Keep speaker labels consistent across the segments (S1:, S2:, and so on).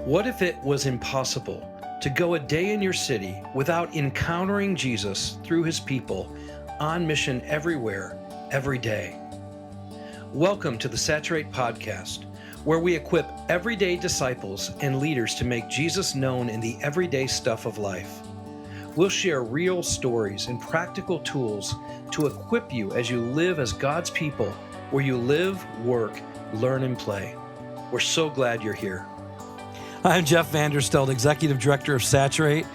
S1: What if it was impossible to go a day in your city without encountering Jesus through his people on mission everywhere, every day? Welcome to the Saturate podcast, where we equip everyday disciples and leaders to make Jesus known in the everyday stuff of life. We'll share real stories and practical tools to equip you as you live as God's people, where you live, work, learn, and play. We're so glad you're here. I'm Jeff Vanderstelt, Executive Director of Saturate.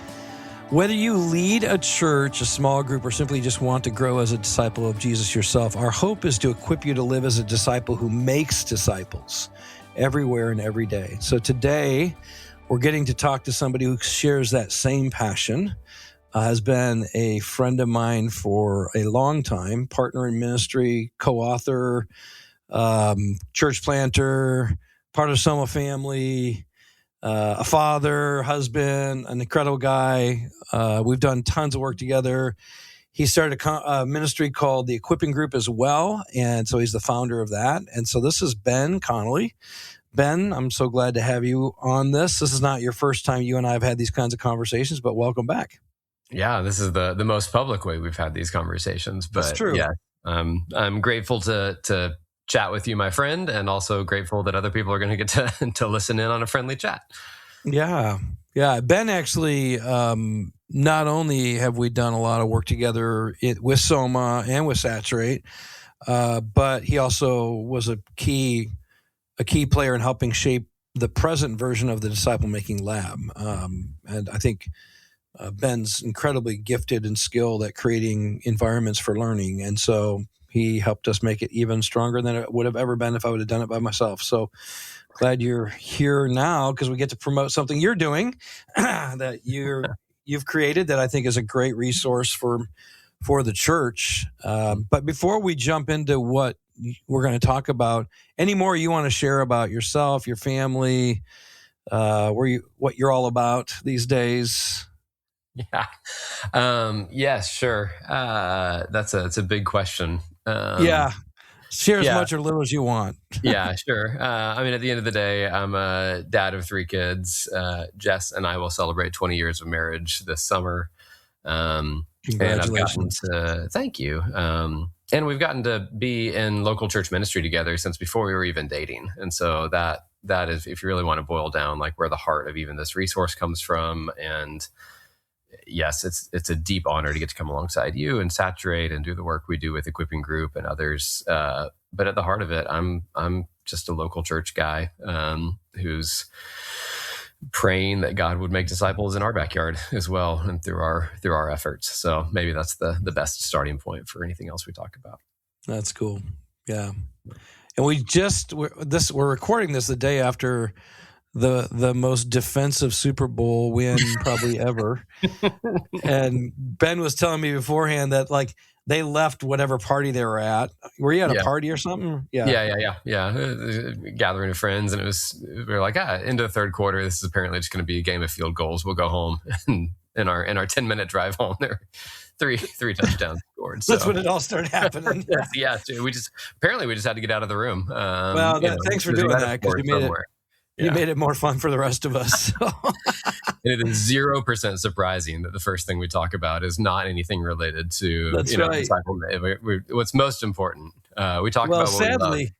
S1: Whether you lead a church, a small group, or simply just want to grow as a disciple of Jesus yourself, our hope is to equip you to live as a disciple who makes disciples everywhere and every day. So today, we're getting to talk to somebody who shares that same passion, has been a friend of mine for a long time, partner in ministry, co-author, church planter, part of Soma family, a father, husband, an incredible guy. We've done tons of work together. He started a ministry called the Equipping Group as well, and so he's the founder of that. And so this is Ben Connelly. Ben, I'm so glad to have you on this. This is not your first time you and I have had these kinds of conversations, but welcome back.
S2: Yeah, this is the most public way we've had these conversations. But
S1: that's true.
S2: Yeah, I'm grateful to chat with you, my friend, and also grateful that other people are going to get to listen in on a friendly chat.
S1: Yeah. Ben, actually, not only have we done a lot of work together with Soma and with Saturate, but he also was a key player in helping shape the present version of the Disciple Making Lab. And I think Ben's incredibly gifted and skilled at creating environments for learning. And so he helped us make it even stronger than it would have ever been if I would have done it by myself. So glad you're here now because we get to promote something you're doing that you've created that I think is a great resource for the church. But before we jump into what we're going to talk about, any more you want to share about yourself, your family, what you're all about these days?
S2: Yeah. Yes, sure. It's a big question.
S1: Share as much or little as you want.
S2: Yeah, sure. At the end of the day, I'm a dad of 3 kids. Jess and I will celebrate 20 years of marriage this summer.
S1: Congratulations.
S2: Thank you. And we've gotten to be in local church ministry together since before we were even dating. And so that is, if you really want to boil down like where the heart of even this resource comes from. And yes, it's a deep honor to get to come alongside you and Saturate and do the work we do with Equipping Group and others. But at the heart of it, I'm just a local church guy who's praying that God would make disciples in our backyard as well and through our efforts. So maybe that's the best starting point for anything else we talk about.
S1: That's cool. Yeah, and we're recording this the day after the most defensive Super Bowl win probably ever. And Ben was telling me beforehand that like they left whatever party they were at. Were you at a party or something?
S2: Yeah. Gathering of friends, and we were like, into the third quarter, this is apparently just going to be a game of field goals. We'll go home, and in our 10-minute drive home, there were three touchdowns scored. So.
S1: That's when it all started happening.
S2: Yeah, we just had to get out of the room.
S1: Thanks for doing that because you made it more fun for the rest of us. So.
S2: And it is 0% surprising that the first thing we talk about is not anything related to disciple. What's most important. We talk about what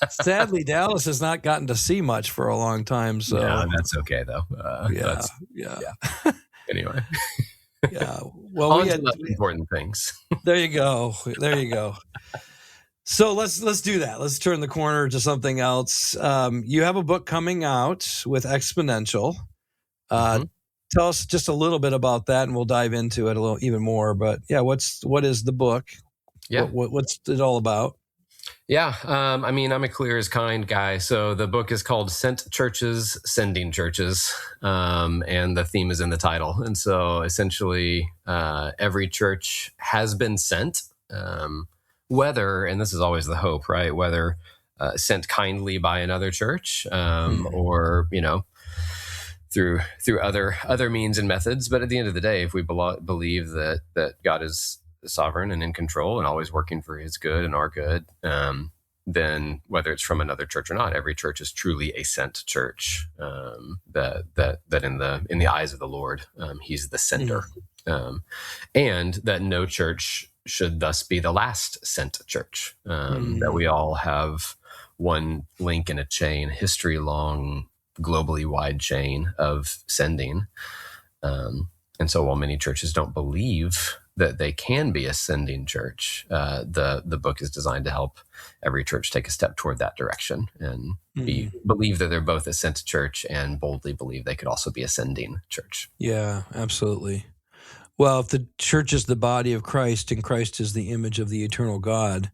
S1: sadly, Dallas has not gotten to see much for a long time. So
S2: that's okay though. Anyway.
S1: Yeah. Well,
S2: we had important things.
S1: There you go. So let's do that. Let's turn the corner to something else. You have a book coming out with Exponential. Tell us just a little bit about that, and we'll dive into it a little even more. But yeah, what is the book?
S2: Yeah,
S1: what's it all about?
S2: Yeah, I'm a clear as kind guy. So the book is called Sent Churches, Sending Churches, and the theme is in the title. And so essentially, every church has been sent. Whether, and this is always the hope, right? Whether sent kindly by another church, or through other means and methods. But at the end of the day, if we believe that God is sovereign and in control and always working for His good and our good, then whether it's from another church or not, every church is truly a sent church. That in the eyes of the Lord, He's the sender, and that no church should thus be the last sent church. That we all have one link in a chain, history-long, globally wide chain of sending. And so while many churches don't believe that they can be a sending church, the book is designed to help every church take a step toward that direction and believe that they're both a sent church and boldly believe they could also be a sending church.
S1: Yeah, absolutely. Well, if the church is the body of Christ and Christ is the image of the eternal God,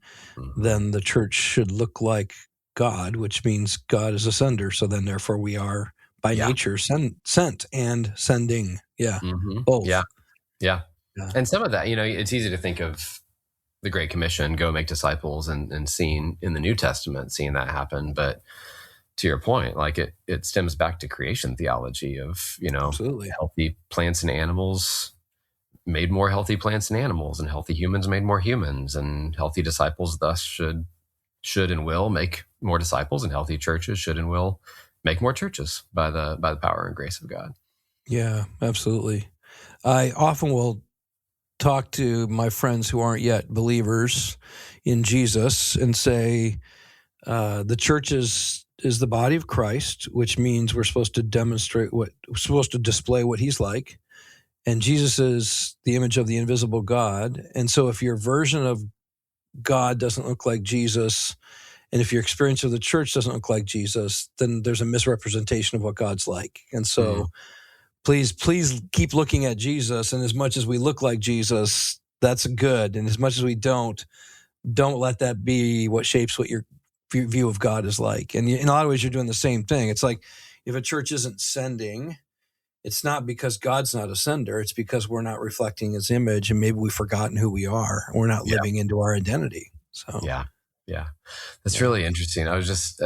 S1: then the church should look like God, which means God is a sender. So then therefore we are by nature sent and sending. Yeah. Both.
S2: Yeah. And some of that, it's easy to think of the Great Commission, go make disciples, and seeing in the New Testament, seeing that happen. But to your point, like it stems back to creation theology of,
S1: Absolutely.
S2: Healthy plants and animals made more healthy plants and animals, and healthy humans made more humans, and healthy disciples thus should and will make more disciples, and healthy churches should and will make more churches by the power and grace of God.
S1: Yeah, absolutely. I often will talk to my friends who aren't yet believers in Jesus and say, the church is the body of Christ, which means we're supposed to display what He's like. And Jesus is the image of the invisible God. And so if your version of God doesn't look like Jesus, and if your experience of the church doesn't look like Jesus, then there's a misrepresentation of what God's like. And so please keep looking at Jesus. And as much as we look like Jesus, that's good. And as much as we don't let that be what shapes what your view of God is like. And in a lot of ways, you're doing the same thing. It's like if a church isn't sending, it's not because God's not a sender. It's because we're not reflecting His image, and maybe we've forgotten who we are. We're not living into our identity. So
S2: that's really interesting. I was just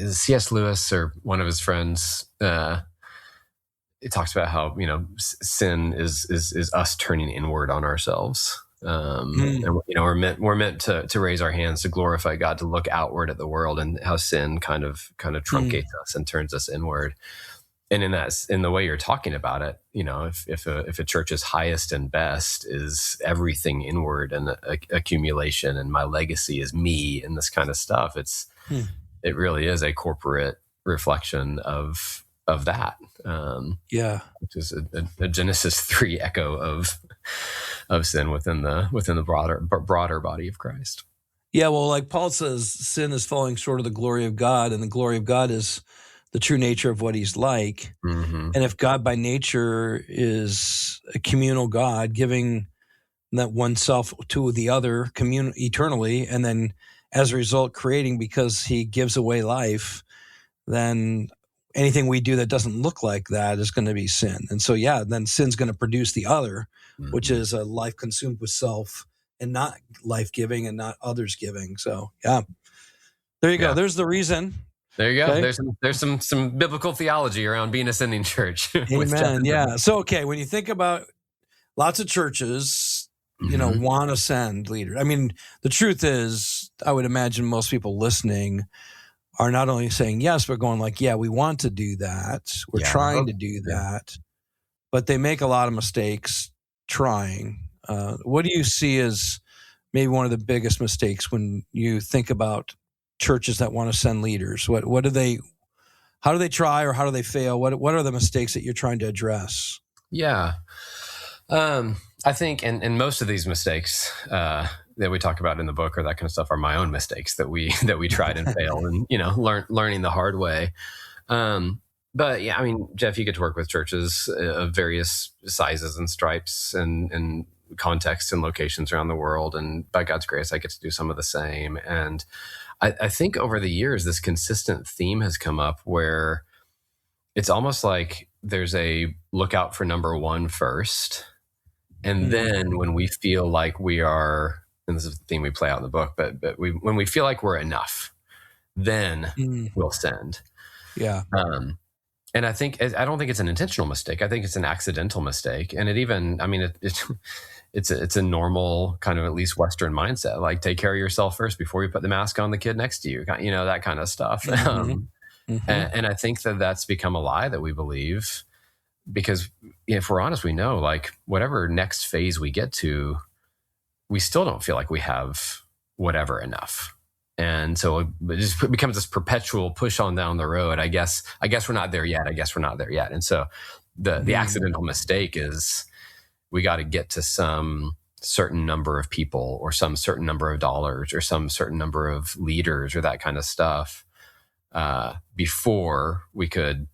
S2: C.S. Lewis or one of his friends. It talks about how sin is us turning inward on ourselves. And we're meant to raise our hands to glorify God, to look outward at the world, and how sin kind of truncates us and turns us inward. And in the way you're talking about it, if a church's highest and best is everything inward and accumulation, and my legacy is me and this kind of stuff, it really is a corporate reflection of that. Which is a Genesis 3 echo of sin within the broader body of Christ.
S1: Yeah, well, like Paul says, sin is falling short of the glory of God, and the glory of God is the true nature of what He's like. And if God by nature is a communal God, giving that oneself to the other eternally, and then as a result creating because He gives away life, then anything we do that doesn't look like that is going to be sin. And so, then sin's going to produce the other, which is a life consumed with self and not life-giving and not others-giving. So, there you go. There's the reason.
S2: There you go. Okay. There's some biblical theology around being a sending church.
S1: Amen. Yeah. So, when you think about lots of churches, want to send leaders. I mean, the truth is, I would imagine most people listening are not only saying yes, but going like, we want to do that. We're trying to do that, but they make a lot of mistakes trying. What do you see as maybe one of the biggest mistakes when you think about churches that want to send leaders? What do they, how do they try, or how do they fail? What are the mistakes that you're trying to address?
S2: I think, and most of these mistakes that we talk about in the book or that kind of stuff are my own mistakes that we tried and failed, and learning the hard way. But I mean, Jeff, you get to work with churches of various sizes and stripes and contexts and locations around the world, and by God's grace, I get to do some of the same. And I think over the years, this consistent theme has come up where it's almost like there's a lookout for number one first. And then when we feel like we are, and this is the theme we play out in the book, but when we feel like we're enough, then we'll send.
S1: Yeah.
S2: And I don't think it's an intentional mistake. I think it's an accidental mistake. And it even, I mean, it's a normal kind of at least Western mindset, like take care of yourself first before you put the mask on the kid next to you, that kind of stuff.
S1: Mm-hmm. Mm-hmm.
S2: And I think that that's become a lie that we believe, because if we're honest, we know like whatever next phase we get to, we still don't feel like we have whatever enough. And so it just becomes this perpetual push on down the road. I guess we're not there yet. And so the accidental mistake is we got to get to some certain number of people or some certain number of dollars or some certain number of leaders or that kind of stuff before we could,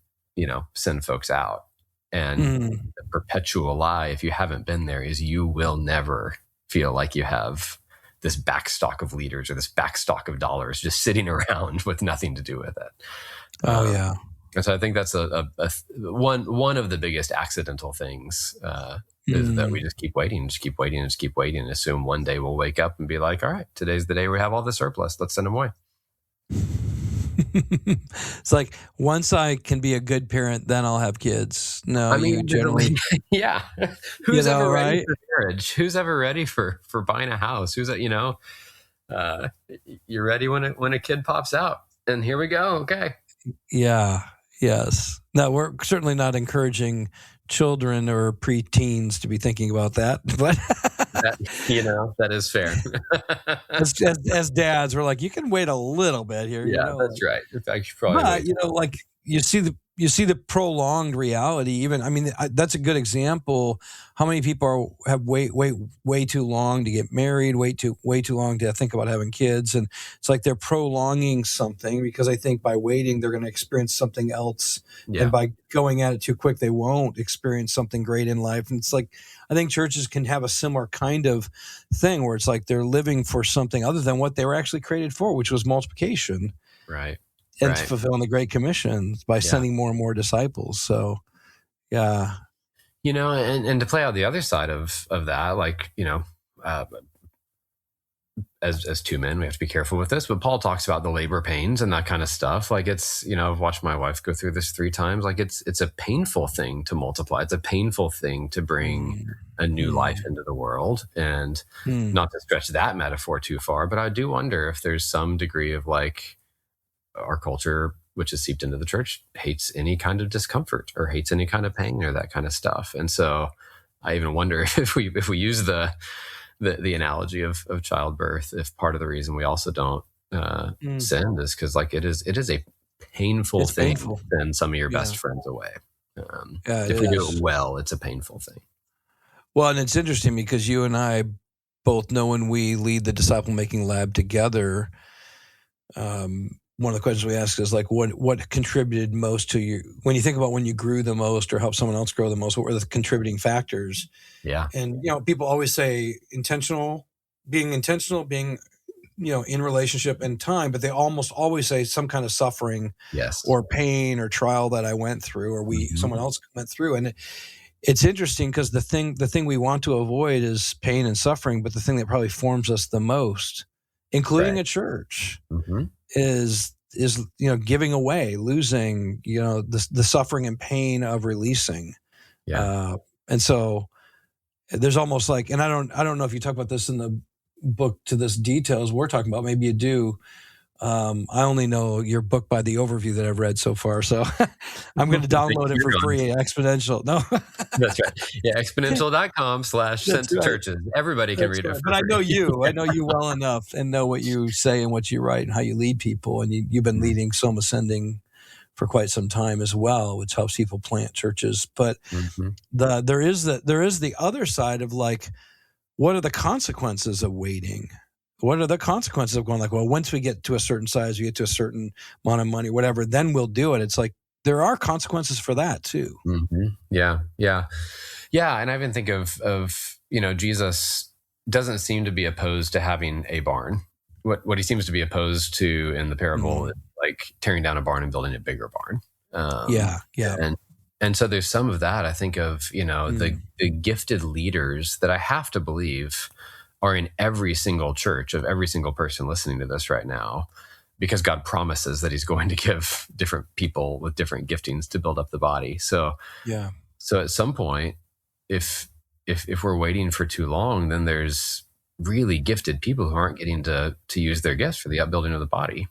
S2: send folks out. And the perpetual lie, if you haven't been there, is you will never feel like you have this backstock of leaders or this backstock of dollars just sitting around with nothing to do with it. And so I think that's one of the biggest accidental things is that we just keep waiting, and assume one day we'll wake up and be like, all right, today's the day we have all the surplus. Let's send them away.
S1: It's like, once I can be a good parent, then I'll have kids. No,
S2: I mean,
S1: you generally,
S2: yeah. Who's ever ready for marriage? Who's ever ready for buying a house? Who's you're ready when a kid pops out, and here we go. Okay.
S1: Yeah. Yes. No, we're certainly not encouraging children or preteens to be thinking about that, but
S2: that is fair.
S1: as dads, we're like, you can wait a little bit here.
S2: Yeah, that's right. In fact, you probably.
S1: But like you see the prolonged reality. Even, I mean, that's a good example. How many people have wait way too long to get married, way too long to think about having kids, and it's like they're prolonging something because I think by waiting they're going to experience something else, and by going at it too quick they won't experience something great in life. And it's like, I think churches can have a similar kind of thing where it's like they're living for something other than what they were actually created for, which was multiplication,
S2: right?
S1: And fulfilling the Great Commission by sending more and more disciples. So, yeah.
S2: And to play out the other side of that, like, as two men, we have to be careful with this, but Paul talks about the labor pains and that kind of stuff. Like it's, I've watched my wife go through this 3 times. Like it's a painful thing to multiply. It's a painful thing to bring a new life into the world, and not to stretch that metaphor too far, but I do wonder if there's some degree of like, our culture, which is seeped into the church, hates any kind of discomfort or hates any kind of pain or that kind of stuff. And so I even wonder if we use the analogy of childbirth, if part of the reason we also don't send is because like it is a painful thing to send some of your best friends away. If we do it well, it's a painful thing.
S1: Well, and it's interesting because you and I both know when we lead the disciple making lab together, one of the questions we ask is like, what contributed most to you when you think about when you grew the most or helped someone else grow the most? What were the contributing factors?
S2: Yeah.
S1: And, people always say being in relationship and time, but they almost always say some kind of suffering or pain or trial that I went through or someone else went through. And it's interesting because the thing we want to avoid is pain and suffering, but the thing that probably forms us the most, including a church, is giving away, losing, the suffering and pain of releasing. And so there's almost like, and I don't know if you talk about this in the book to this details we're talking about, maybe you do. I only know your book by the overview that I've read so far, so I'm going to download it for free. Exponential. No,
S2: that's right. Yeah, exponential.com/sent to churches. Everybody can read it.
S1: But I know you. I know you well enough and know what you say and what you write and how you lead people. And you've been leading Soma Sending for quite some time as well, which helps people plant churches. But there is the other side of like, what are the consequences of waiting? What are the consequences of going like, well, once we get to a certain size, we get to a certain amount of money, whatever, then we'll do it. It's like, there are consequences for that too.
S2: Yeah. And I even think of Jesus doesn't seem to be opposed to having a barn. What he seems to be opposed to in the parable is like tearing down a barn and building a bigger barn. And so there's some of that. I think of, the gifted leaders that I have to believe are in every single church of every single person listening to this right now, because God promises that he's going to give different people with different giftings to build up the body. So at some point, if if we're waiting for too long, then there's really gifted people who aren't getting to use their gifts for the upbuilding of the body.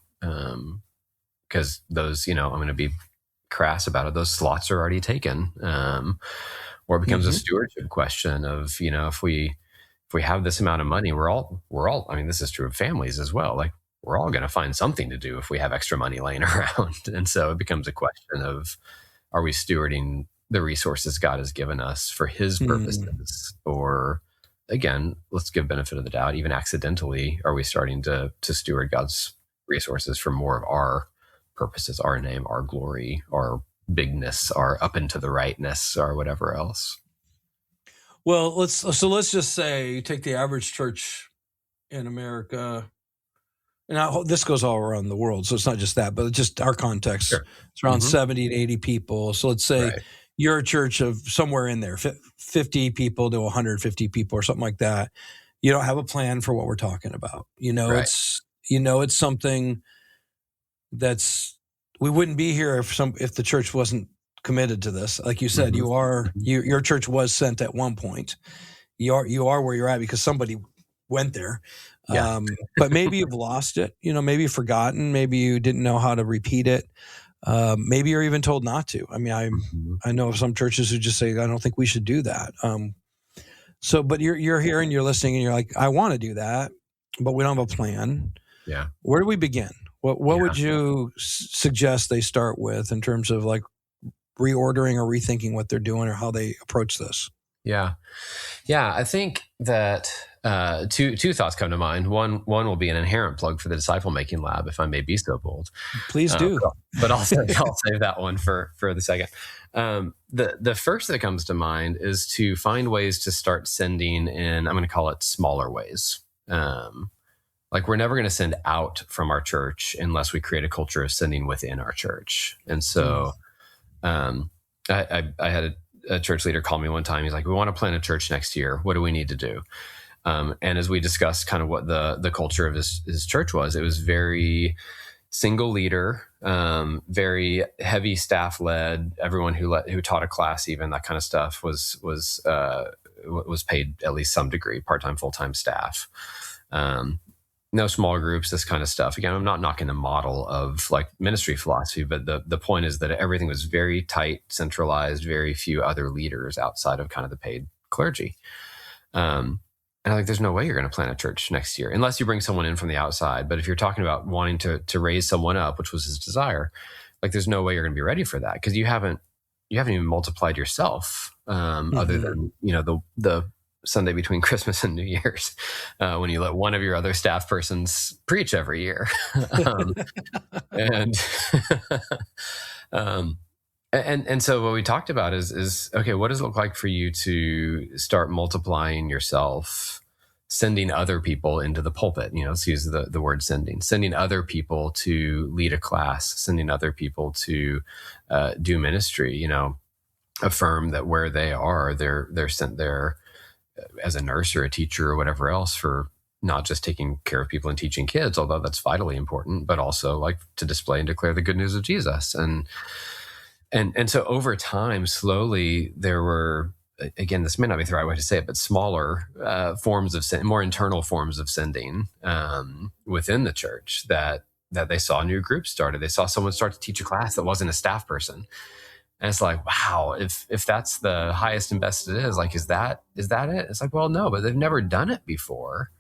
S2: Because those, I'm going to be crass about it, those slots are already taken. Or it becomes a stewardship question of, if we have this amount of money, we're all, I mean, this is true of families as well. Like, we're all going to find something to do if we have extra money laying around. And so it becomes a question of, are we stewarding the resources God has given us for his purposes? Or again, let's give benefit of the doubt, even accidentally, are we starting to steward God's resources for more of our purposes, our name, our glory, our bigness, our up and to the rightness, or whatever else?
S1: Well, let's just say you take the average church in America, and this goes all around the world, so it's not just that, but just our context. Sure. It's around 70 to 80 people. So let's say you're a church of somewhere in there, 50 people to 150 people or something like that. You don't have a plan for what we're talking about. It's something that's, we wouldn't be here if the church wasn't committed to this. Like you said, your church was sent at one point. You are where you're at because somebody went there. Yeah. But maybe you've lost it, maybe you've forgotten, maybe you didn't know how to repeat it. Maybe you're even told not to. I mean, I know of some churches who just say, I don't think we should do that. But you're here and you're listening and you're like, I want to do that, but we don't have a plan. Yeah. Where do we begin? What would you suggest they start with in terms of like reordering or rethinking what they're doing or how they approach this?
S2: Yeah. I think that two thoughts come to mind. One will be an inherent plug for the Disciple Making Lab, if I may be so bold.
S1: Please do.
S2: But I'll save that one for the second. The first that comes to mind is to find ways to start sending in, I'm going to call it smaller ways. Like, we're never going to send out from our church unless we create a culture of sending within our church. And so I had a church leader call me one time. He's like, we want to plant a church next year. What do we need to do? And as we discussed kind of what the culture of his church was, it was very single leader, very heavy staff led. Everyone who taught a class, even that kind of stuff, was paid at least some degree, part-time, full-time staff. No small groups, this kind of stuff. Again, I'm not knocking the model of like ministry philosophy, but the point is that everything was very tight, centralized, very few other leaders outside of kind of the paid clergy. And I'm like, there's no way you're going to plant a church next year unless you bring someone in from the outside. But if you're talking about wanting to raise someone up, which was his desire, like, there's no way you're going to be ready for that because you haven't even multiplied yourself, other than the Sunday between Christmas and New Year's, when you let one of your other staff persons preach every year. And so what we talked about is, okay, what does it look like for you to start multiplying yourself, sending other people into the pulpit? Let's use the word sending other people to lead a class, sending other people to do ministry, affirm that where they are, they're sent there as a nurse or a teacher or whatever else, for not just taking care of people and teaching kids, although that's vitally important, but also like to display and declare the good news of Jesus. And so over time, slowly, there were, again, this may not be the right way to say it, but smaller forms of more internal forms of sending within the church that they saw new groups started. They saw someone start to teach a class that wasn't a staff person. And it's like, wow, if that's the highest and best it is, like, is that it? It's like, well, no, but they've never done it before.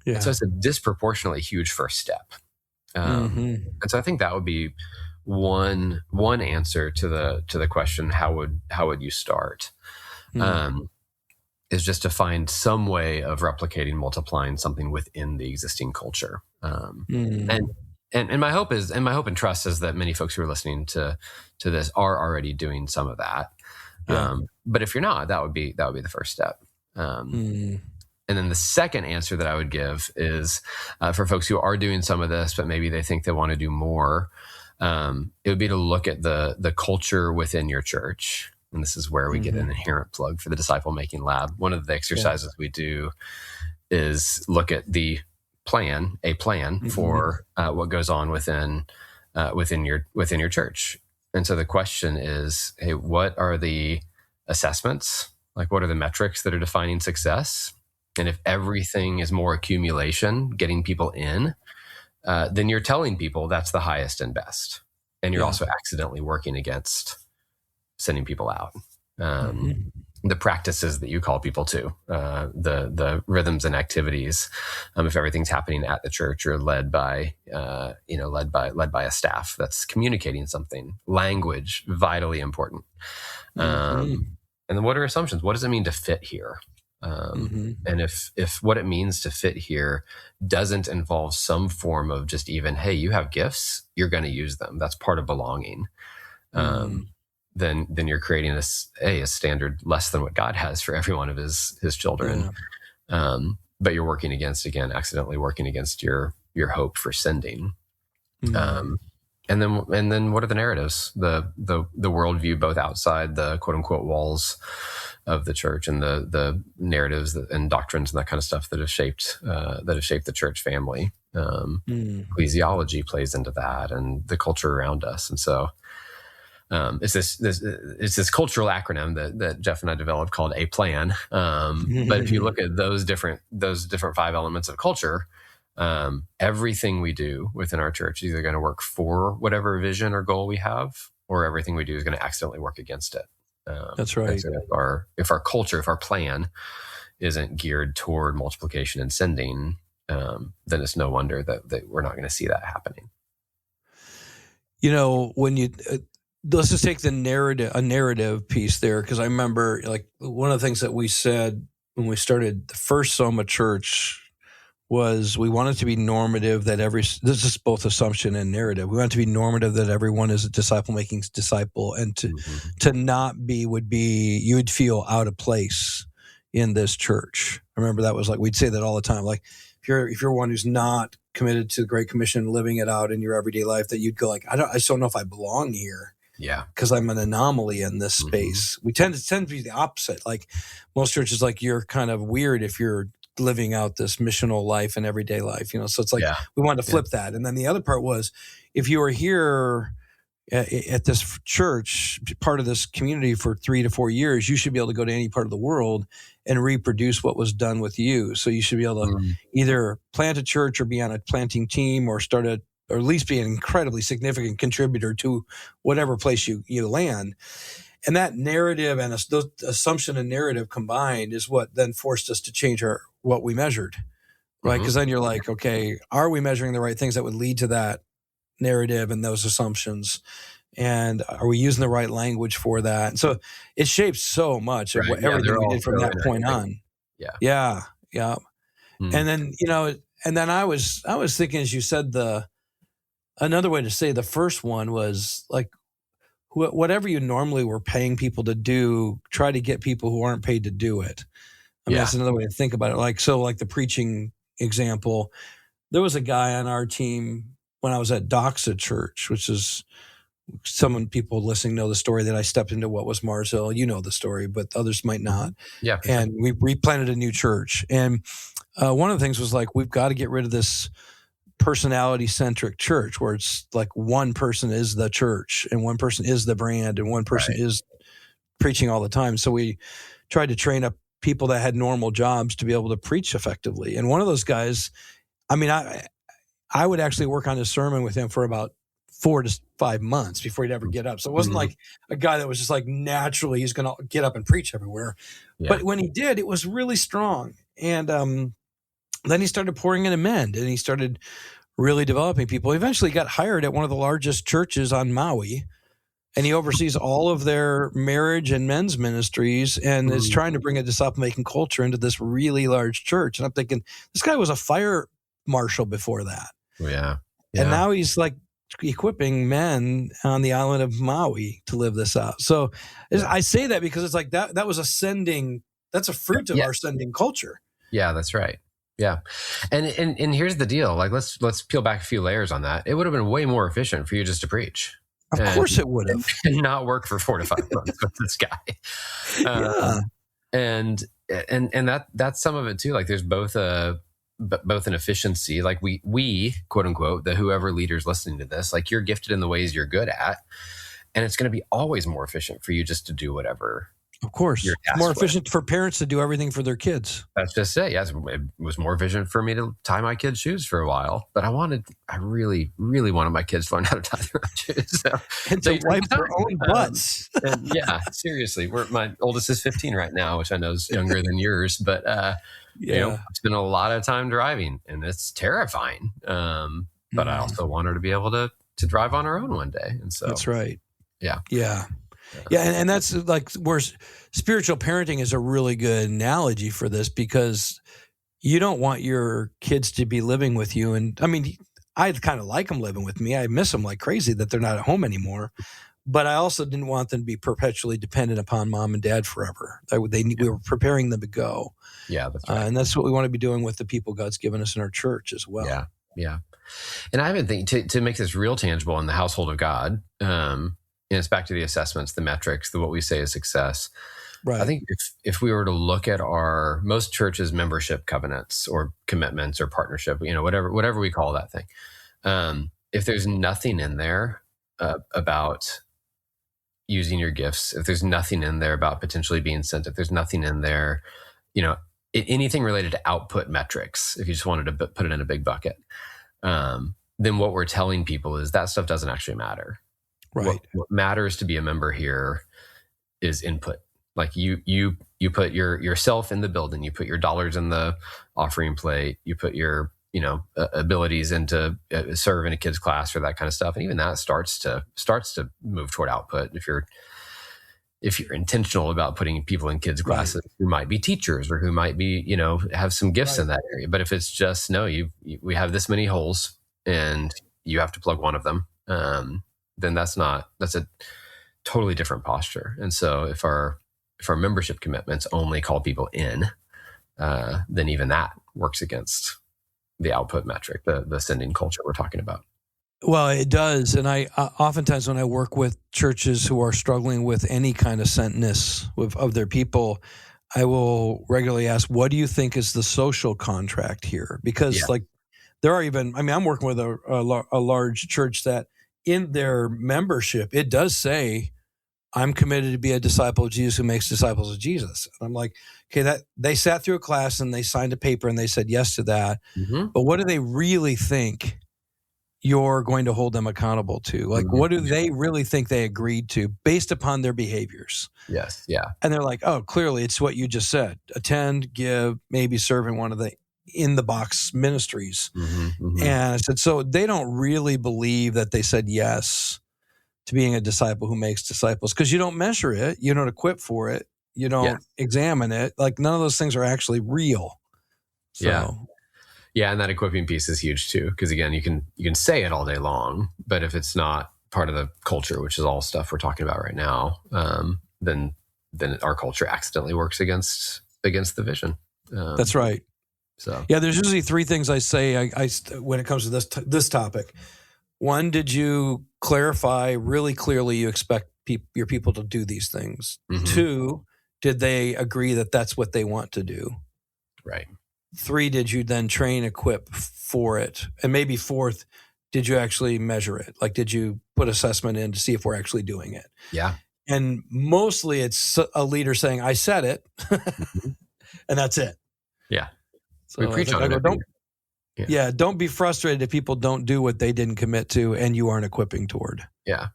S2: Yeah. And so it's a disproportionately huge first step. And so I think that would be one answer to the question, how would you start? Is just to find some way of replicating, multiplying something within the existing culture. And my hope and trust is that many folks who are listening to this are already doing some of that. Yeah. But if you're not, that would be the first step. And then the second answer that I would give is for folks who are doing some of this, but maybe they think they want to do more. It would be to look at the culture within your church. And this is where we get an inherent plug for the Disciple Making Lab. One of the exercises we do is look at a plan for what goes on within your church. And so the question is, hey, what are the assessments Like, what are the metrics that are defining success? And if everything is more accumulation, getting people in, then you're telling people that's the highest and best. And you're also accidentally working against sending people out. The practices that you call people to, the rhythms and activities, if everything's happening at the church or led by a staff that's communicating something, language, vitally important. And then what are assumptions? What does it mean to fit here? And if what it means to fit here doesn't involve some form of just even, hey, you have gifts, you're going to use them. That's part of belonging. Then you're creating a standard less than what God has for every one of his children. But you're working against, again, accidentally working against your hope for sending. And then what are the narratives, the worldview, both outside the quote unquote walls of the church, and the narratives and doctrines and that kind of stuff that have shaped the church family. Ecclesiology plays into that, and the culture around us. And so it's this cultural acronym that Jeff and I developed called A Plan. But if you look at those different 5 elements of culture, everything we do within our church is either going to work for whatever vision or goal we have, or everything we do is going to accidentally work against it.
S1: That's right.
S2: So if our culture, if our plan isn't geared toward multiplication and sending, then it's no wonder that we're not going to see that happening.
S1: When you let's just take a narrative piece there, because I remember, like, one of the things that we said when we started the first Soma Church was we wanted to be normative, that this is both assumption and narrative. We want to be normative, that everyone is a disciple-making disciple, and to not be you would feel out of place in this church. I remember that was like, we'd say that all the time. Like, if you're one who's not committed to the Great Commission, living it out in your everyday life, that you'd go like, I just don't know if I belong here.
S2: Yeah,
S1: because I'm an anomaly in this space. We tend to be the opposite. Like, most churches, like, you're kind of weird if you're living out this missional life and everyday life. So it's like, we wanted to flip that. And then the other part was, if you were here at this church, part of this community for 3 to 4 years, you should be able to go to any part of the world and reproduce what was done with you. So you should be able to either plant a church or be on a planting team, or or at least be an incredibly significant contributor to whatever place you land. And that narrative and those assumption and narrative combined is what then forced us to change what we measured, right? Because then you're like, okay, are we measuring the right things that would lead to that narrative and those assumptions? And are we using the right language for that? And so it shapes so much of everything we did from that point on. Yeah. And then, and then I was thinking, as you said, another way to say the first one was like, whatever you normally were paying people to do, try to get people who aren't paid to do it. I mean, that's another way to think about it. Like the preaching example, there was a guy on our team when I was at Doxa Church, which is, people listening know the story, that I stepped into what was Mars Hill. You know the story, but others might not.
S2: Yeah.
S1: And we replanted a new church. And one of the things was like, we've got to get rid of this personality-centric church where it's like one person is the church and one person is the brand and one person is preaching all the time. So we tried to train up people that had normal jobs to be able to preach effectively. And one of those guys, I mean, I would actually work on his sermon with him for about 4 to 5 months before he'd ever get up. So it wasn't like a guy that was just like naturally he's going to get up and preach everywhere. But when he did, it was really strong. And then he started pouring in a mend, and he started really developing people. He eventually got hired at one of the largest churches on Maui, and he oversees all of their marriage and men's ministries, and is trying to bring a disciple-making culture into this really large church. And I'm thinking, this guy was a fire marshal before that.
S2: Yeah.
S1: And now he's like equipping men on the island of Maui to live this out. So I say that because it's like that was that's a fruit of our sending culture.
S2: Yeah, that's right. Yeah. And here's the deal. Like, let's peel back a few layers on that. It would have been way more efficient for you just to preach.
S1: Of course it would have.
S2: And not work for 4 to 5 months with this guy. And that's some of it too. Like, there's both an efficiency, like we quote unquote, the whoever leaders listening to this, like, you're gifted in the ways you're good at. And it's going to be always more efficient for you just to do whatever
S1: Of course.
S2: you're
S1: It's more
S2: tasked with.
S1: efficient for parents to do everything for their kids.
S2: That's just it. Yes, it was more efficient for me to tie my kids' shoes for a while, but I really, really wanted my kids to learn how to tie their own shoes.
S1: And to wipe their own butts.
S2: And yeah, seriously, my oldest is 15 right now, which I know is younger than yours, but you know, I spent a lot of time driving, and it's terrifying. But I also want her to be able to drive on her own one day, and so
S1: that's right.
S2: Yeah.
S1: And that's like where spiritual parenting is a really good analogy for this, because you don't want your kids to be living with you. And I mean, I kind of like them living with me. I miss them like crazy that they're not at home anymore. But I also didn't want them to be perpetually dependent upon mom and dad forever. We were preparing them to go.
S2: Yeah, that's right.
S1: And that's what we want to be doing with the people God's given us in our church as well.
S2: Yeah. And I even think to make this real tangible in the household of God, and it's back to the assessments, the metrics, what we say is success. Right. I think if we were to look at most churches' membership covenants or commitments or partnership, whatever we call that thing, if there's nothing in there about using your gifts, if there's nothing in there about potentially being sent, if there's nothing in there, anything related to output metrics, if you just wanted to put it in a big bucket, then what we're telling people is that stuff doesn't actually matter. Right. What matters to be a member here is input. Like you put yourself in the building, you put your dollars in the offering plate, you put your abilities into serve in a kid's class or that kind of stuff, and even that starts to move toward output. If you're intentional about putting people in kids' classes who might be teachers or who might be have some gifts in that area, but if it's just we have this many holes and you have to plug one of them, then that's a totally different posture. And so if our membership commitments only call people in, then even that works against the output metric, the sending culture we're talking about.
S1: Well, it does. And I oftentimes when I work with churches who are struggling with any kind of sentness of their people, I will regularly ask, what do you think is the social contract here? Because there are I'm working with a large church that in their membership, it does say, I'm committed to be a disciple of Jesus who makes disciples of Jesus. And I'm like, okay, that they sat through a class and they signed a paper and they said yes to that. Mm-hmm. But what do they really think you're going to hold them accountable to? Like, what do they really think they agreed to based upon their behaviors?
S2: Yes. Yeah.
S1: And they're like, oh, clearly it's what you just said. Attend, give, maybe serve in one of the in-the-box ministries. Mm-hmm. And I said, so they don't really believe that they said yes to being a disciple who makes disciples, because you don't measure it, you don't equip for it, you don't examine it. Like, none of those things are actually real. So.
S2: Yeah, and that equipping piece is huge too, because again, you can say it all day long, but if it's not part of the culture, which is all stuff we're talking about right now, then our culture accidentally works against the vision.
S1: That's right.
S2: So
S1: there's usually three things I say I when it comes to this topic. One, did you clarify really clearly you expect your people to do these things? Mm-hmm. 2, did they agree that that's what they want to do?
S2: Right.
S1: 3, did you then train, equip for it? And maybe 4th, did you actually measure it? Like, did you put assessment in to see if we're actually doing it?
S2: Yeah.
S1: And mostly it's a leader saying, I said it, mm-hmm. and that's it.
S2: Yeah.
S1: So
S2: we preach on it.
S1: Don't be frustrated if people don't do what they didn't commit to and you aren't equipping toward.
S2: Yeah.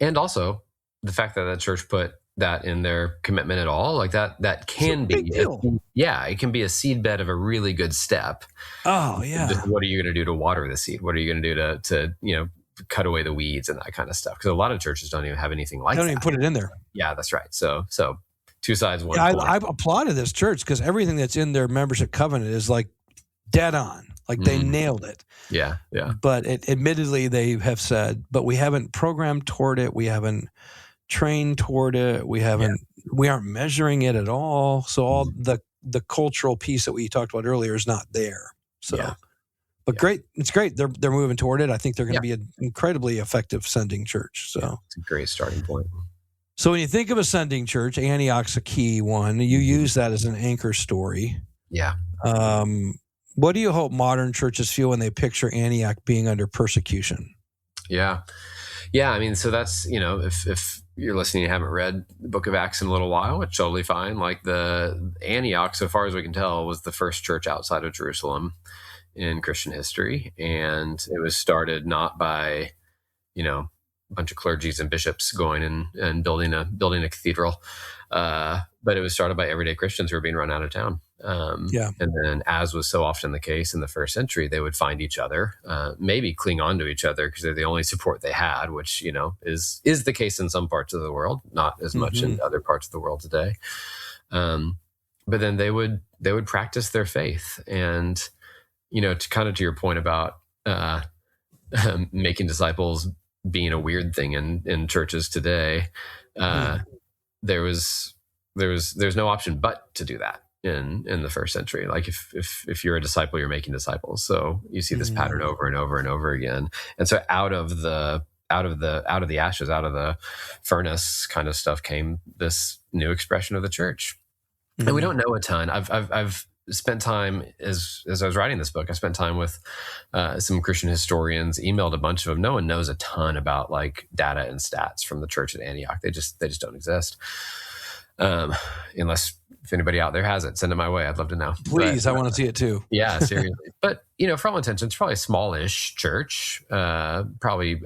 S2: And also the fact that the church put that in their commitment at all, like that can be it can be a seedbed of a really good step.
S1: Oh yeah.
S2: Just what are you going to do to water the seed? What are you going to do to cut away the weeds and that kind of stuff? Because a lot of churches don't even have anything like that.
S1: They don't even put it in there.
S2: Yeah, that's right. So two sides, one.
S1: Yeah, I've applauded this church because everything that's in their membership covenant is like dead on. Like they nailed it.
S2: Yeah.
S1: But admittedly, they have said, but we haven't programmed toward it. We haven't trained toward it. We aren't measuring it at all. So all the cultural piece that we talked about earlier is not there. So, great. It's great. They're moving toward it. I think they're going to be an incredibly effective sending church. So
S2: it's a great starting point.
S1: So when you think of a sending church, Antioch's a key one. You use that as an anchor story.
S2: Yeah.
S1: What do you hope modern churches feel when they picture Antioch being under persecution?
S2: Yeah. Yeah, I mean, so that's, if you're listening and haven't read the book of Acts in a little while, it's totally fine. Like the Antioch, so far as we can tell, was the first church outside of Jerusalem in Christian history. And it was started not by, a bunch of clergies and bishops going and building a cathedral. But it was started by everyday Christians who were being run out of town.
S1: Yeah.
S2: And then, as was so often the case in the first century, they would find each other, maybe cling on to each other because they're the only support they had, which, is the case in some parts of the world, not as much in other parts of the world today. But then they would practice their faith. And, to your point about making disciples being a weird thing in churches today, there's no option but to do that in the first century. Like if you're a disciple, you're making disciples. So you see this pattern over and over and over again. And so out of the ashes, out of the furnace kind of stuff came this new expression of the church. And we don't know a ton. I've spent time as I was writing this book, I spent time with some Christian historians, emailed a bunch of them. No one knows a ton about like data and stats from the church at Antioch. They just don't exist. Unless if anybody out there has it, send it my way. I'd love to know.
S1: Please, I want to see it too.
S2: Yeah, seriously. But for all intents, it's probably a smallish church, probably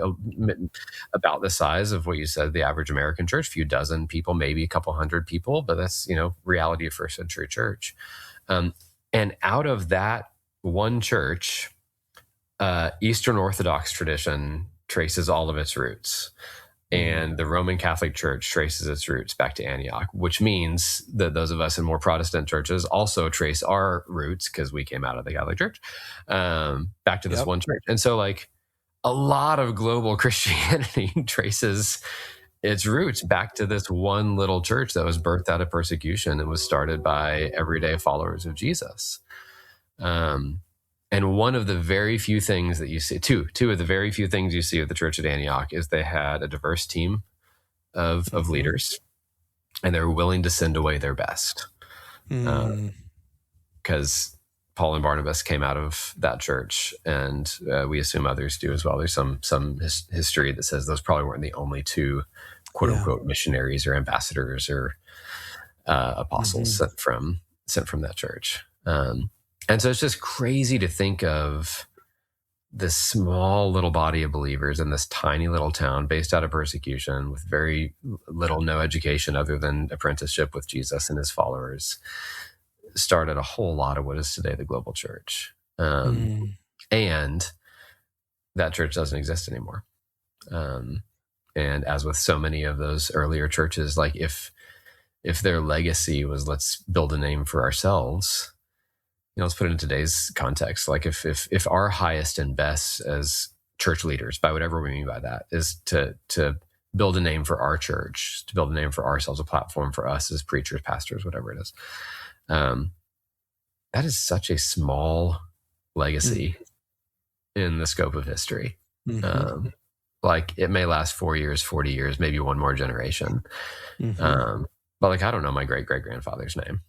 S2: about the size of what you said, the average American church, a few dozen people, maybe a couple hundred people, but that's reality of first century church. And out of that one church, Eastern Orthodox tradition traces all of its roots. And the Roman Catholic Church traces its roots back to Antioch, which means that those of us in more Protestant churches also trace our roots, because we came out of the Catholic Church, back to this one church. And so like a lot of global Christianity traces its roots back to this one little church that was birthed out of persecution and was started by everyday followers of Jesus. And one of the very few things that you see, two of the very few things you see of the church at Antioch is they had a diverse team of leaders, and they were willing to send away their best. Because Paul and Barnabas came out of that church, and we assume others do as well. There's some history that says those probably weren't the only two quote unquote missionaries or ambassadors or apostles sent from that church. And so it's just crazy to think of this small little body of believers in this tiny little town based out of persecution with very little, no education other than apprenticeship with Jesus and his followers, started a whole lot of what is today the global church. And that church doesn't exist anymore. And as with so many of those earlier churches, like if their legacy was, let's build a name for ourselves, let's put it in today's context. Like if our highest and best as church leaders, by whatever we mean by that, is to build a name for our church, to build a name for ourselves, a platform for us as preachers, pastors, whatever it is. That is such a small legacy in the scope of history. Like it may last 4 years, 40 years, maybe one more generation. But like, I don't know my great-great-grandfather's name.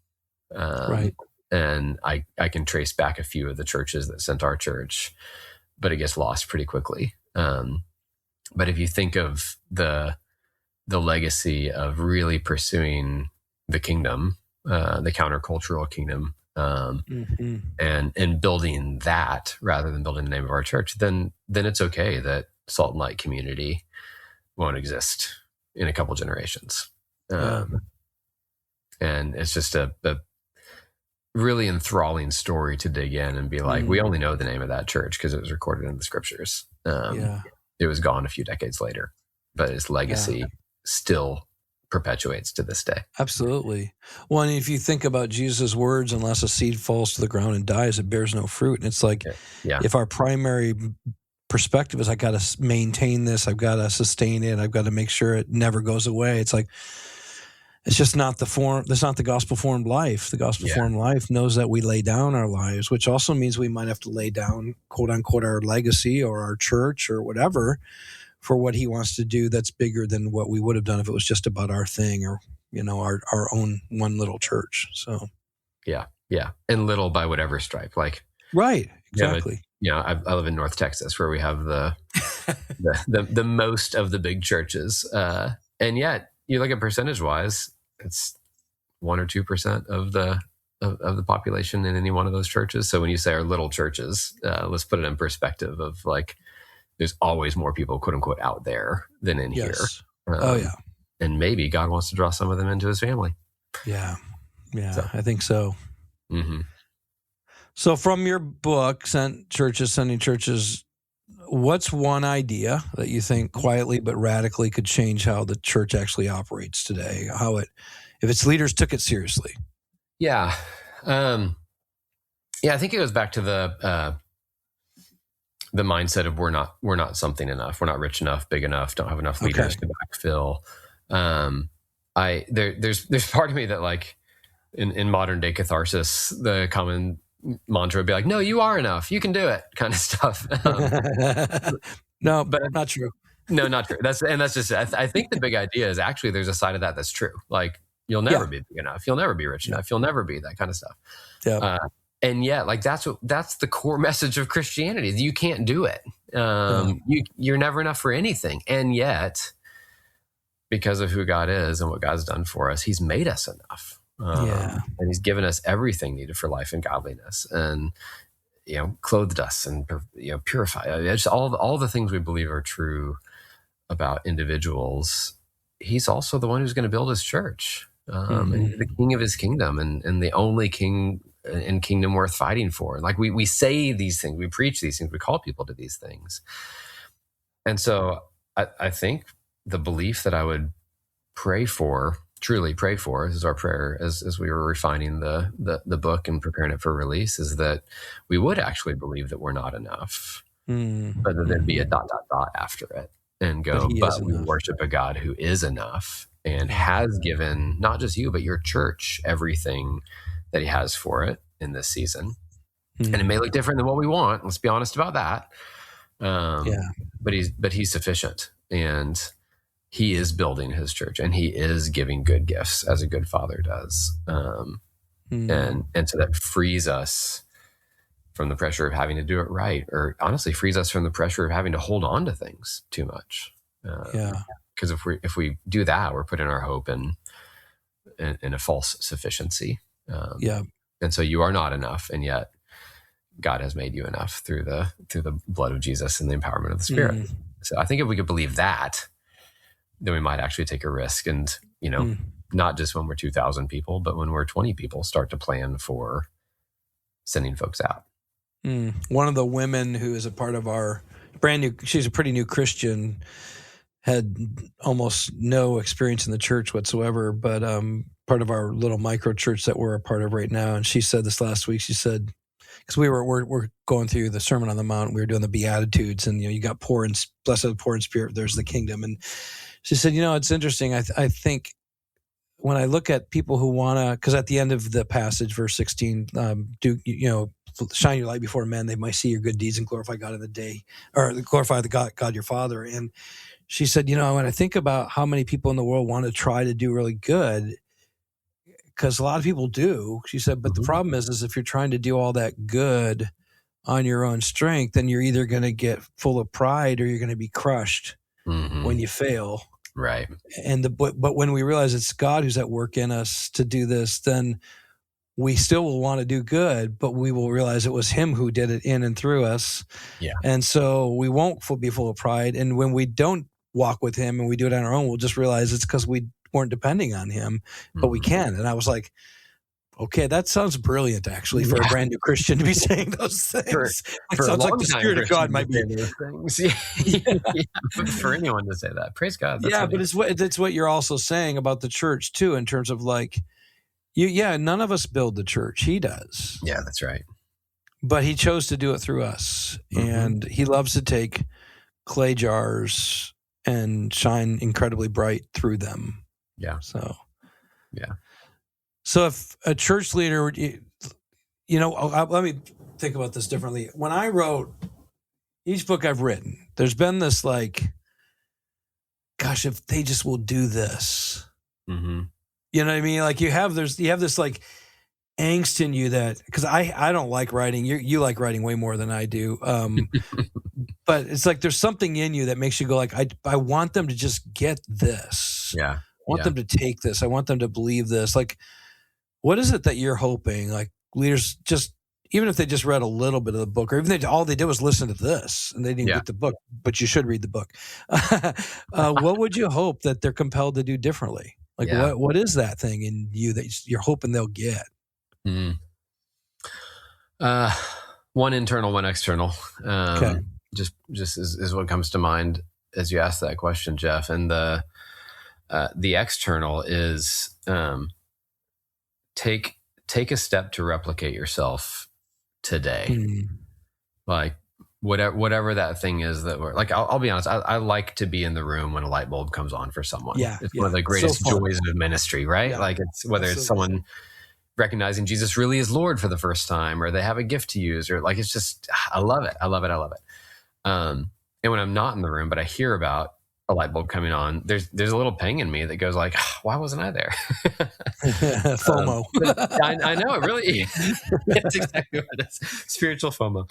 S1: Right.
S2: And I can trace back a few of the churches that sent our church, but it gets lost pretty quickly. But if you think of the legacy of really pursuing the kingdom, the countercultural kingdom, and building that rather than building the name of our church, then it's okay that Salt and Light community won't exist in a couple generations. And it's just a really enthralling story to dig in and be like, we only know the name of that church because it was recorded in the scriptures. It was gone a few decades later, but its legacy still perpetuates to this day.
S1: Absolutely. Well, and if you think about Jesus' words, unless a seed falls to the ground and dies, it bears no fruit. And it's like, if our primary perspective is, I got to maintain this, I've got to sustain it, I've got to make sure it never goes away. It's like, it's just not the form. That's not the gospel-formed life. The gospel-formed life knows that we lay down our lives, which also means we might have to lay down, quote unquote, our legacy or our church or whatever for what he wants to do that's bigger than what we would have done if it was just about our thing or, our own one little church. So,
S2: yeah. And little by whatever stripe. Like,
S1: right. Exactly.
S2: I live in North Texas, where we have the most of the big churches, and yet you look at percentage wise, it's 1 or 2% of the population in any one of those churches. So when you say our little churches, let's put it in perspective of like, there's always more people, quote unquote, out there than in here. And maybe God wants to draw some of them into his family.
S1: Yeah. So. I think so.
S2: Mm-hmm.
S1: So from your book, Sending Churches, what's one idea that you think quietly but radically could change how the church actually operates today? If its leaders took it seriously?
S2: Yeah. I think it goes back to the mindset of we're not something enough. We're not rich enough, big enough, don't have enough leaders to backfill. There's part of me that, like, in modern day catharsis, the common mantra would be like, no, you are enough, you can do it, kind of stuff.
S1: No, but not true.
S2: No, not true. That's just, I think the big idea is actually there's a side of that that's true. Like, you'll never be big enough. You'll never be rich enough. You'll never be that kind of stuff. Yeah. And yet, like, that's the core message of Christianity. You can't do it. You're never enough for anything. And yet, because of who God is and what God's done for us, he's made us enough. And he's given us everything needed for life and godliness, and clothed us and purified. It's all the things we believe are true about individuals. He's also the one who's going to build his church, and the king of his kingdom, and the only king and kingdom worth fighting for. Like, we say these things, we preach these things, we call people to these things. And so I think the belief that I would truly pray for, this is our prayer as we were refining the book and preparing it for release, is that we would actually believe that we're not enough, but that there'd be a ... after it, and go, but we worship a God who is enough and has given not just you, but your church everything that he has for it in this season. And it may look different than what we want. Let's be honest about that. But he's sufficient, and he is building his church, and he is giving good gifts as a good father does. And so that frees us from the pressure of having to do it right, or honestly frees us from the pressure of having to hold on to things too much. Because if we do that, we're putting our hope in a false sufficiency. And so you are not enough, and yet God has made you enough through the blood of Jesus and the empowerment of the Spirit. So I think if we could believe that, then we might actually take a risk, and not just when we're 2,000 people, but when we're 20 people, start to plan for sending folks out.
S1: One of the women who is a part of our she's a pretty new Christian, had almost no experience in the church whatsoever, but part of our little micro church that we're a part of right now. And she said this last week, she said, because we're going through the Sermon on the Mount, we were doing the Beatitudes, and you got blessed are the poor in spirit, there's the kingdom. And she said, it's interesting. I think when I look at people who want to, because at the end of the passage, verse 16, shine your light before men, they might see your good deeds and glorify God in the day, or glorify the God your Father. And she said, when I think about how many people in the world want to try to do really good, because a lot of people do, she said, but the problem is if you're trying to do all that good on your own strength, then you're either going to get full of pride or you're going to be crushed when you fail.
S2: Right.
S1: But when we realize it's God who's at work in us to do this, then we still will want to do good, but we will realize it was him who did it in and through us. Yeah. And so we won't be full of pride. And when we don't walk with him and we do it on our own, we'll just realize it's because we weren't depending on him, but we can. And I was like, okay, that sounds brilliant, actually, for a brand new Christian to be saying those things. It sounds like the Spirit of God might be those things.
S2: For anyone to say that, praise God.
S1: But it's what you're also saying about the church too, in terms of like, none of us build the church. He does.
S2: Yeah, that's right.
S1: But he chose to do it through us, and he loves to take clay jars and shine incredibly bright through them.
S2: Yeah.
S1: So if a church leader, let me think about this differently. When I wrote each book I've written, there's been this like, gosh, if they just will do this, you know what I mean? Like you have this like angst in you that, because I don't like writing. You like writing way more than I do. But it's like there's something in you that makes you go like, I want them to just get this.
S2: Yeah.
S1: I want them to take this. I want them to believe this. Like, what is it that you're hoping, like, leaders just, even if they just read a little bit of the book, or even all they did was listen to this and they didn't get the book, but you should read the book. What would you hope that they're compelled to do differently? Like, what is that thing in you that you're hoping they'll get?
S2: One internal, one external.
S1: Okay.
S2: Just is what comes to mind as you ask that question, Jeff. And the external is take a step to replicate yourself today. Like whatever that thing is that we're like, I'll be honest. I like to be in the room when a light bulb comes on for someone. It's one of the greatest joys of ministry, right? Like it's whether it's someone recognizing Jesus really is Lord for the first time, or they have a gift to use, or like, it's just, I love it. And when I'm not in the room, but I hear about a light bulb coming on, there's a little ping in me that goes like, why wasn't I there?
S1: FOMO.
S2: I know it really. That's exactly what it is. Spiritual FOMO.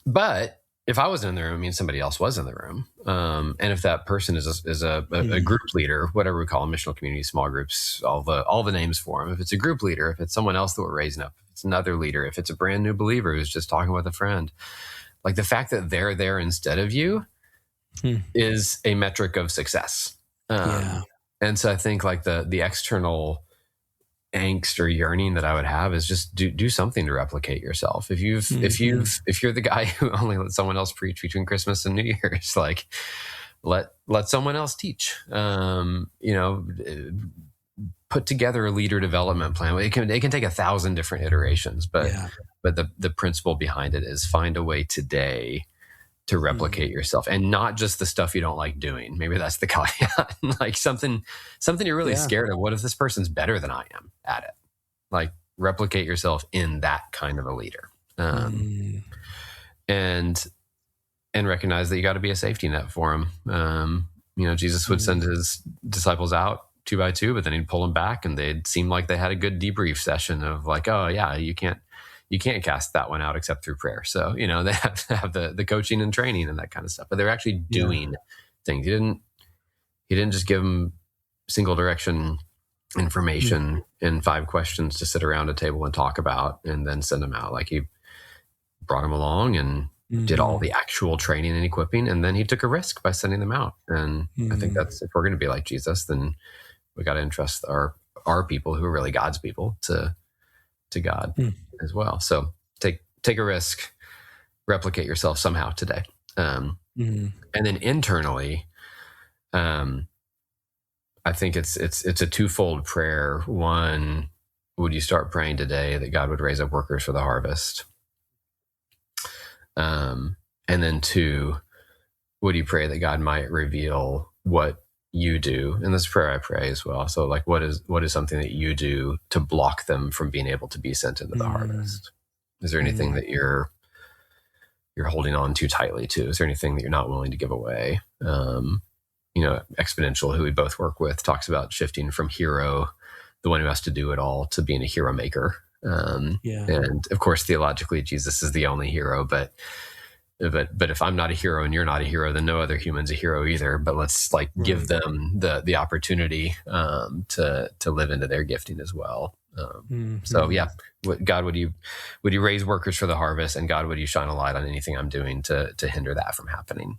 S2: But if I wasn't in the room, it means somebody else was in the room. And if that person is a group leader, whatever we call them, missional community, small groups, all the names for them. If it's a group leader, if it's someone else that we're raising up, if it's another leader, if it's a brand new believer who's just talking with a friend, like the fact that they're there instead of you is a metric of success. And so I think like the external angst or yearning that I would have is just do something to replicate yourself. If you're the guy who only let someone else preach between Christmas and New Year's, like let someone else teach. Put together a leader development plan. It can take 1,000 different iterations, but the principle behind it is find a way today to replicate yourself, and not just the stuff you don't like doing. Maybe that's the caveat. Like something you're really scared of. What if this person's better than I am at it? Like replicate yourself in that kind of a leader, and recognize that you got to be a safety net for them. Jesus would send his disciples out 2 by 2, but then he'd pull them back, and they'd seem like they had a good debrief session of like, oh yeah, you can't cast that one out except through prayer. So, they have to have the coaching and training and that kind of stuff, but they're actually doing things. He didn't just give them single direction information in 5 questions to sit around a table and talk about and then send them out. Like he brought them along and did all the actual training and equipping. And then he took a risk by sending them out. And I think that's, if we're going to be like Jesus, then we got to entrust our people who are really God's people to God as well. So take a risk, replicate yourself somehow today. And then internally, I think it's a twofold prayer. One, would you start praying today that God would raise up workers for the harvest? And then 2, would you pray that God might reveal what you do? And this prayer I pray as well. So like, what is something that you do to block them from being able to be sent into the harvest? Is there anything that you're holding on too tightly to? Is there anything that you're not willing to give away? Exponential, who we both work with, talks about shifting from hero, the one who has to do it all, to being a hero maker. And of course, theologically, Jesus is the only hero, but if I'm not a hero and you're not a hero, then no other human's a hero either. But let's give them the opportunity to live into their gifting as well. So yeah, God, would you raise workers for the harvest, and God, would you shine a light on anything I'm doing to hinder that from happening?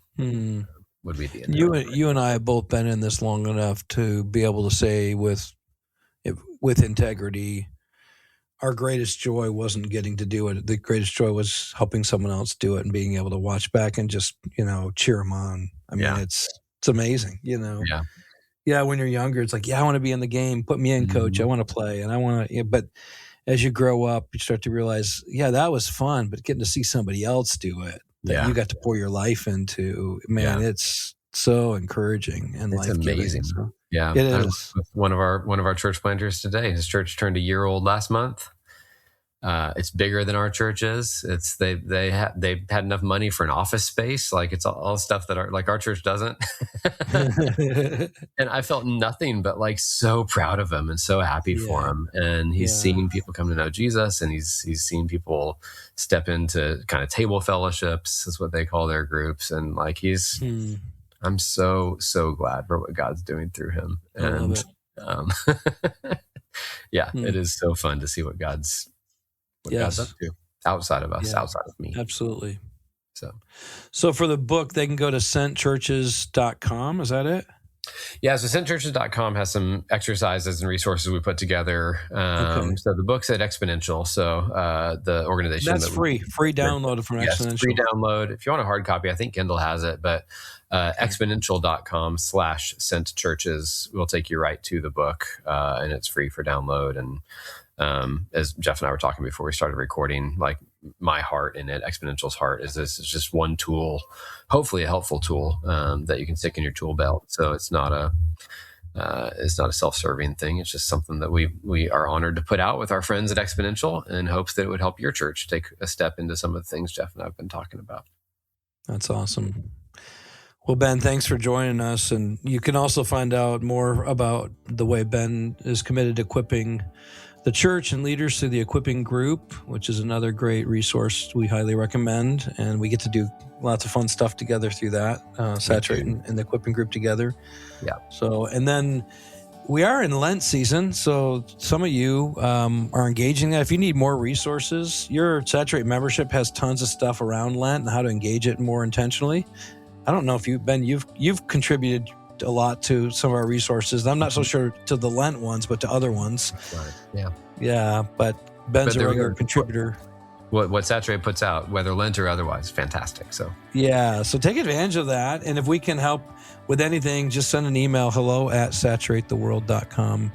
S2: Would be the end.
S1: You and I have both been in this long enough to be able to say with integrity, our greatest joy wasn't getting to do it. The greatest joy was helping someone else do it and being able to watch back and just, cheer them on. I mean, it's amazing, Yeah. When you're younger, it's like, I want to be in the game. Put me in, coach. I want to play. And I want to, but as you grow up, you start to realize, that was fun, but getting to see somebody else do it, that you got to pour your life into, man, it's so encouraging and
S2: it's
S1: life-giving.
S2: Amazing.
S1: So.
S2: Yeah,
S1: it is.
S2: One of our church planters today, his church turned a year old last month, It's bigger than our church is. They had enough money for an office space. Like it's all stuff that our church doesn't. And I felt nothing but like so proud of him and so happy for him. And he's seen people come to know Jesus, and he's seen people step into kind of table fellowships, is what they call their groups. And like I'm so glad for what God's doing through him. And it is so fun to see what God's up to outside of us, outside of me.
S1: Absolutely.
S2: So
S1: for the book, they can go to sentchurches.com. Is that it?
S2: Yeah. So sentchurches.com has some exercises and resources we put together. So the book's at Exponential. So the organization
S1: that's free download from Exponential.
S2: Free download. If you want a hard copy, I think Kindle has it, but exponential.com/sentchurches will take you right to the book, and it's free for download. And as Jeff and I were talking before we started recording, like my heart in it, Exponential's heart, is this is just one tool, hopefully a helpful tool that you can stick in your tool belt. So it's not a self-serving thing. It's just something that we are honored to put out with our friends at Exponential, in hopes that it would help your church take a step into some of the things Jeff and I have been talking about.
S1: That's awesome. Well, Ben, thanks for joining us. And you can also find out more about the way Ben is committed to equipping the church and leaders through the Equipping Group, which is another great resource we highly recommend. And we get to do lots of fun stuff together through that, Saturate and the Equipping Group together.
S2: Yeah.
S1: So, and then we are in Lent season. So some of you are engaging that. If you need more resources, your Saturate membership has tons of stuff around Lent and how to engage it more intentionally. I don't know if you've contributed a lot to some of our resources. I'm not so sure to the Lent ones, but to other ones.
S2: Right. Yeah.
S1: Yeah. But Ben's a regular contributor.
S2: What Saturate puts out, whether Lent or otherwise, fantastic. So
S1: take advantage of that. And if we can help with anything, just send an email, hello@saturatetheworld.com.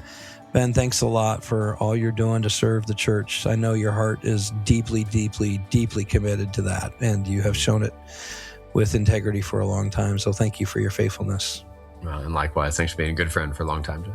S1: Ben, thanks a lot for all you're doing to serve the church. I know your heart is deeply, deeply, deeply committed to that, and you have shown it with integrity for a long time. So thank you for your faithfulness.
S2: And likewise, thanks for being a good friend for a long time, Jeff.